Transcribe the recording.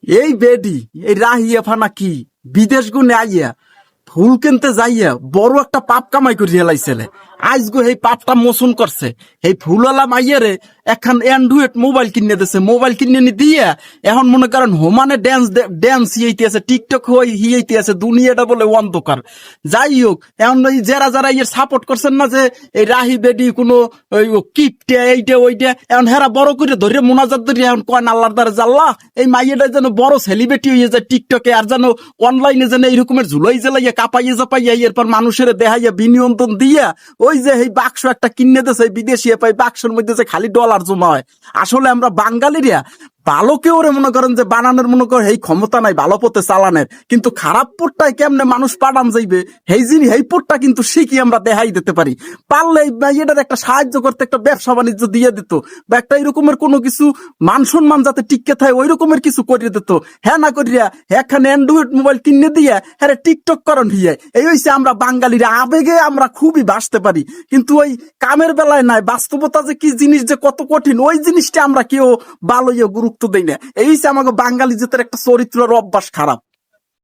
এই বেডি এই রাহিয়া ফানা কি বিদেশ গুনে আইয়া ফুল কিনতে যাইয়া বড় একটা পাপ কামাই করে হেলাইছেলে। আজ গো এই পাপটা মোচন করছে। এই ফুলওয়ালা মাইয়ারে এখন অ্যান্ড্রয়েড মোবাইল কিনে দিছে, মোবাইল কিনে নি দিয়া এখন মনে করেন হোমানে ড্যান্স হিয়াইতে আছে, টিকটক হিয়াইতে আছে, দুনিয়াটা বলে অন্ধকার। যাই হোক, এখন এই যারা যারা ইয়ে সাপোর্ট করছেন না যে এই রাহি বেডি কোনো কিপটে এইটা ওইটা, এখন হেরা বড় করে ধরে মোনাজাত ধরে এখন কয় আল্লাহর দ্বারা জাল্লাহ এই মাইয়াটা যেন বড় সেলিব্রিটি হয়ে যায় টিকটকে, আর যেন অনলাইনে যেন এইরকমের ঝুলাই জ্বালাইয়া কাপাইয়া চাপাইয়া এরপর মানুষের দেখাইয়া বিনিয়ন্ত্রণ দিয়া ওই যে এই বাক্স একটা কিনে দেছে বিদেশি পাই, বাক্সের মধ্যে যে খালি ডলার জমা হয়। আসলে আমরা বাঙালিরা ভালো কেউ মনে করেন যে বানানোর মনে করেন এই ক্ষমতা নাই ভালো পথে চালানের, কিন্তু খারাপ পথটাই কেমনে মানুষ পাঠান যাইবে এই পথটা কিন্তু শিখি আমরা দেখাই দিতে পারি। পারলে এটার একটা সাহায্য করতে, একটা ব্যবসা বাণিজ্য দিয়ে দিত, বা একটা এরকমের কোনো কিছু মান সম্মান যাতে টিকে থাকে ওই রকমের কিছু করে দিত। হ্যাঁ না করিয়া এখানে অ্যান্ড্রয়েড মোবাইল কিনে দিয়া হ্যাঁ টিকটক করন হিয়া, এই হইছে আমরা বাঙালিরা আবেগে আমরা খুবই বাঁচতে পারি, কিন্তু ওই কামের বেলায় নাই। বাস্তবতা যে কি জিনিস যে কত কঠিন ওই জিনিসটা আমরা কেউ ভালো গুরুত্ব দেই না। এই হচ্ছে আমাকে বাঙালি জাতের একটা চরিত্রের অভ্যাস খারাপ।